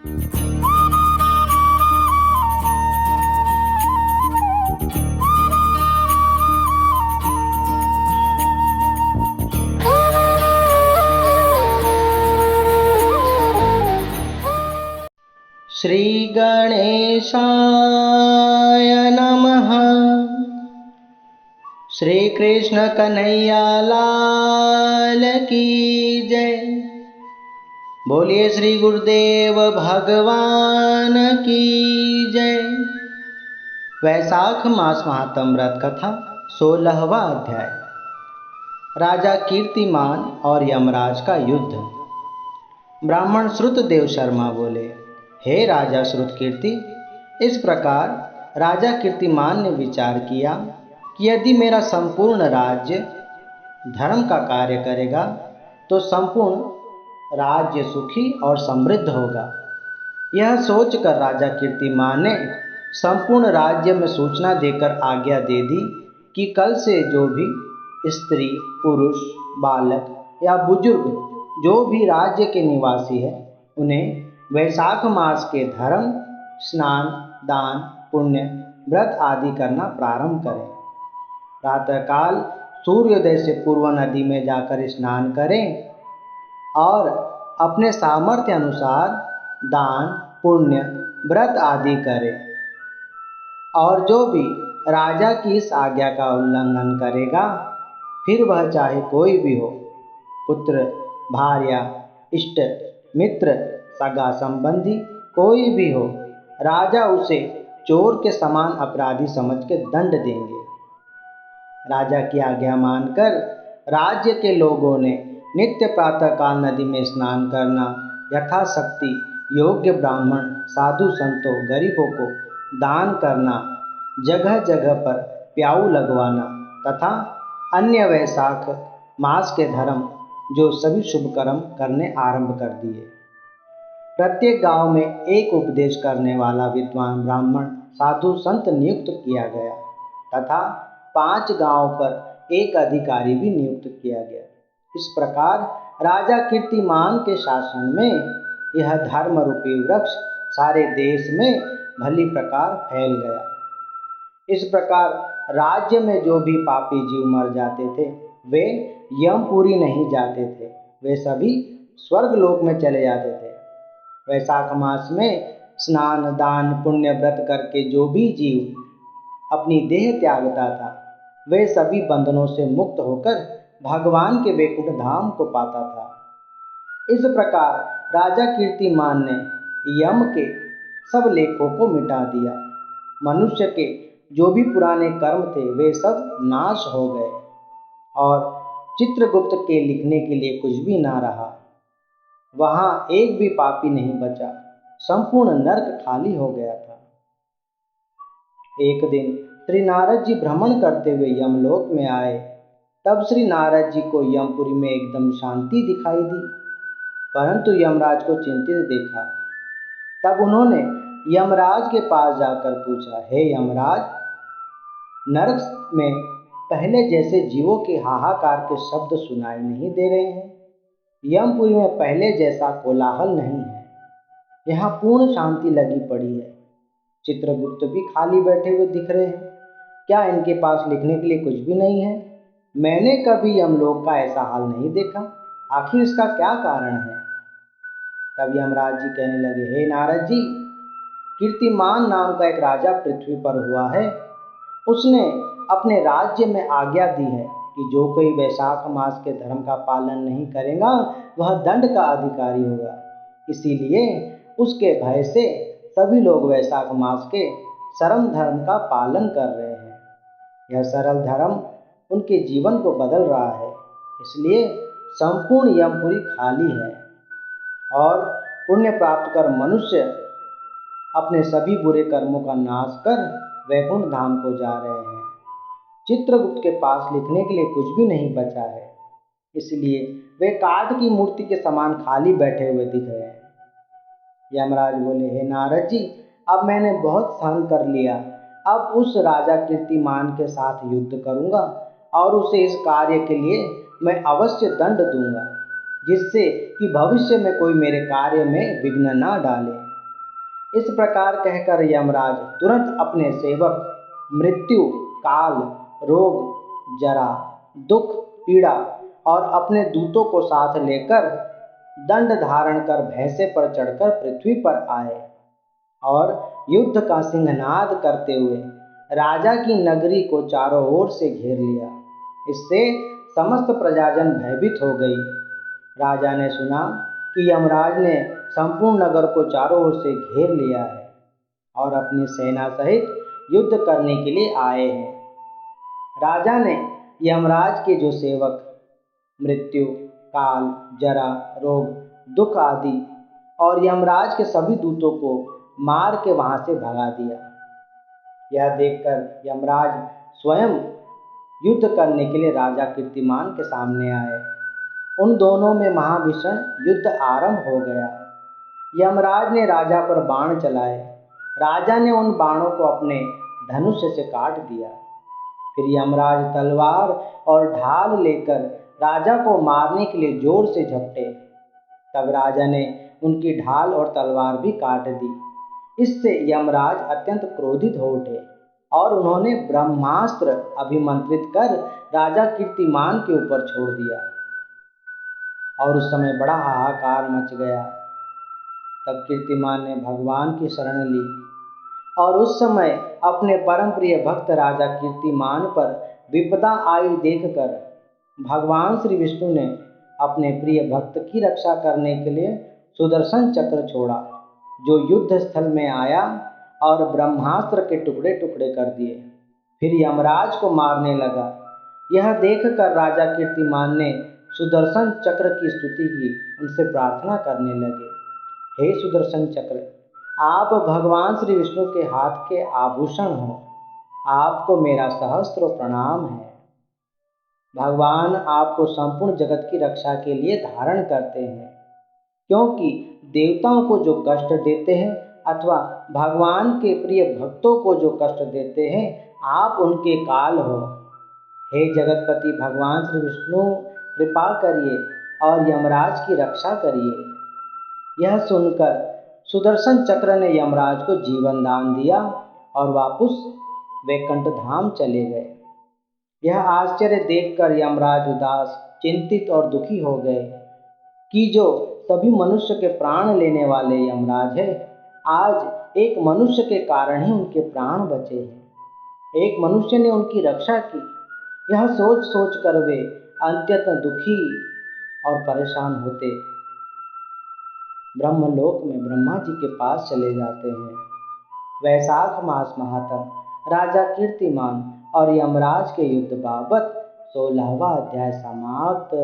श्री गणेशाय नमः। श्री कृष्ण कन्हैया लाल की जय। बोलिए श्री गुरुदेव भगवान की जय। वैशाख मास महात्म व्रत कथा 16वां अध्याय। राजा कीर्तिमान और यमराज का युद्ध। ब्राह्मण श्रुतदेव शर्मा बोले, हे राजा श्रुतकीर्ति, इस प्रकार राजा कीर्तिमान ने विचार किया कि यदि मेरा संपूर्ण राज्य धर्म का कार्य करेगा तो संपूर्ण राज्य सुखी और समृद्ध होगा। यह सोचकर राजा कीर्तिमान ने संपूर्ण राज्य में सूचना देकर आज्ञा दे दी कि कल से जो भी स्त्री, पुरुष, बालक या बुजुर्ग जो भी राज्य के निवासी है, उन्हें वैशाख मास के धर्म, स्नान, दान, पुण्य, व्रत आदि करना प्रारंभ करें। प्रातःकाल सूर्योदय से पूर्व नदी में जाकर स्नान करें और अपने सामर्थ्य अनुसार दान, पुण्य, व्रत आदि करें। और जो भी राजा की इस आज्ञा का उल्लंघन करेगा, फिर वह चाहे कोई भी हो, पुत्र, भार्या, इष्ट मित्र, सगा संबंधी कोई भी हो, राजा उसे चोर के समान अपराधी समझ के दंड देंगे। राजा की आज्ञा मानकर राज्य के लोगों ने नित्य प्रातःकाल नदी में स्नान करना, यथाशक्ति योग्य ब्राह्मण, साधु संतों, गरीबों को दान करना, जगह जगह पर प्याऊ लगवाना तथा अन्य वैशाख मास के धर्म जो सभी शुभ कर्म करने आरंभ कर दिए। प्रत्येक गांव में एक उपदेश करने वाला विद्वान ब्राह्मण, साधु संत नियुक्त किया गया तथा 5 गांव पर एक अधिकारी भी नियुक्त किया गया। इस प्रकार राजा कीर्तिमान के शासन में यह धर्म रूपी वृक्ष सारे देश में भली प्रकार फैल गया। इस प्रकार राज्य में जो भी पापी जीव मर जाते थे, वे यमपुरी नहीं जाते थे, वे सभी स्वर्गलोक में चले जाते थे। वैशाख मास में स्नान, दान, पुण्य, व्रत करके जो भी जीव अपनी देह त्यागता था, वे सभी बंधनों से मुक्त होकर भगवान के वैकुंठ धाम को पाता था। इस प्रकार राजा कीर्तिमान ने यम के सब लेखों को मिटा दिया। मनुष्य के जो भी पुराने कर्म थे, वे सब नाश हो गए और चित्रगुप्त के लिखने के लिए कुछ भी ना रहा। वहां एक भी पापी नहीं बचा, संपूर्ण नरक खाली हो गया था। एक दिन श्री नारद जी भ्रमण करते हुए यमलोक में आए। तब श्री नारद जी को यमपुरी में एकदम शांति दिखाई दी, परंतु यमराज को चिंतित देखा। तब उन्होंने यमराज के पास जाकर पूछा, हे यमराज, नरक में पहले जैसे जीवों के हाहाकार के शब्द सुनाई नहीं दे रहे हैं। यमपुरी में पहले जैसा कोलाहल नहीं है। यहाँ पूर्ण शांति लगी पड़ी है। चित्रगुप्त भी खाली बैठे हुए दिख रहे हैं। क्या इनके पास लिखने के लिए कुछ भी नहीं है? मैंने कभी यमलोक का ऐसा हाल नहीं देखा। आखिर इसका क्या कारण है? तब यमराज जी कहने लगे, हे नारद जी, कीर्तिमान नाम का एक राजा पृथ्वी पर हुआ है। उसने अपने राज्य में आज्ञा दी है कि जो कोई वैशाख मास के धर्म का पालन नहीं करेगा, वह दंड का अधिकारी होगा। इसीलिए उसके भय से सभी लोग वैशाख मास के सरल धर्म का पालन कर रहे हैं। यह सरल धर्म उनके जीवन को बदल रहा है। इसलिए संपूर्ण यमपुरी खाली है और पुण्य प्राप्त कर मनुष्य अपने सभी बुरे कर्मों का नाश कर वैकुंठ धाम को जा रहे हैं। चित्रगुप्त के पास लिखने के लिए कुछ भी नहीं बचा है, इसलिए वे काठ की मूर्ति के समान खाली बैठे हुए दिख रहे हैं। यमराज बोले, हे नारद जी, अब मैंने बहुत सहन कर लिया। अब उस राजा कीर्तिमान के साथ युद्ध करूंगा और उसे इस कार्य के लिए मैं अवश्य दंड दूंगा, जिससे कि भविष्य में कोई मेरे कार्य में विघ्न ना डाले। इस प्रकार कहकर यमराज तुरंत अपने सेवक मृत्यु, काल, रोग, जरा, दुख, पीड़ा और अपने दूतों को साथ लेकर दंड धारण कर भैंसे पर चढ़कर पृथ्वी पर आए और युद्ध का सिंहनाद करते हुए राजा की नगरी को चारों ओर से घेर लिया। इससे समस्त प्रजाजन भयभीत हो गई। राजा ने सुना कि यमराज ने संपूर्ण नगर को चारों ओर से घेर लिया है और अपनी सेना सहित युद्ध करने के लिए आए हैं। राजा ने यमराज के जो सेवक मृत्यु, काल, जरा, रोग, दुख आदि और यमराज के सभी दूतों को मार के वहां से भगा दिया। यह देखकर यमराज स्वयं युद्ध करने के लिए राजा कीर्तिमान के सामने आए। उन दोनों में महाभीषण युद्ध आरंभ हो गया। यमराज ने राजा पर बाण चलाए। राजा ने उन बाणों को अपने धनुष से काट दिया। फिर यमराज तलवार और ढाल लेकर राजा को मारने के लिए जोर से झपटे। तब राजा ने उनकी ढाल और तलवार भी काट दी। इससे यमराज अत्यंत क्रोधित हो उठे और उन्होंने ब्रह्मास्त्र अभिमंत्रित कर राजा कीर्तिमान के ऊपर छोड़ दिया और उस समय बड़ा हाहाकार मच गया। तब कीर्तिमान ने भगवान की शरण ली और उस समय अपने परम प्रिय भक्त राजा कीर्तिमान पर विपदा आई देखकर भगवान श्री विष्णु ने अपने प्रिय भक्त की रक्षा करने के लिए सुदर्शन चक्र छोड़ा, जो युद्ध स्थल में आया और ब्रह्मास्त्र के टुकड़े टुकड़े कर दिए। फिर यमराज को मारने लगा। यह देखकर राजा कीर्तिमान ने सुदर्शन चक्र की स्तुति की, उनसे प्रार्थना करने लगे, हे सुदर्शन चक्र, आप भगवान श्री विष्णु के हाथ के आभूषण हो, आपको मेरा सहस्त्र प्रणाम है। भगवान आपको संपूर्ण जगत की रक्षा के लिए धारण करते हैं, क्योंकि देवताओं को जो कष्ट देते हैं अथवा भगवान के प्रिय भक्तों को जो कष्ट देते हैं, आप उनके काल हो। हे जगतपति भगवान श्री विष्णु, कृपा करिए और यमराज की रक्षा करिए। यह सुनकर सुदर्शन चक्र ने यमराज को जीवन दान दिया और वापस वैकुंठ धाम चले गए। यह आश्चर्य देखकर यमराज उदास, चिंतित और दुखी हो गए कि जो सभी मनुष्य के प्राण लेने वाले यमराज है, आज एक मनुष्य के कारण ही उनके प्राण बचे हैं। एक मनुष्य ने उनकी रक्षा की। यह सोच सोच कर वे अत्यंत दुखी और परेशान होते ब्रह्मलोक में ब्रह्मा जी के पास चले जाते हैं। वैशाख मास महात्म राजा कीर्तिमान और यमराज के युद्ध बाबत 16वां अध्याय समाप्त।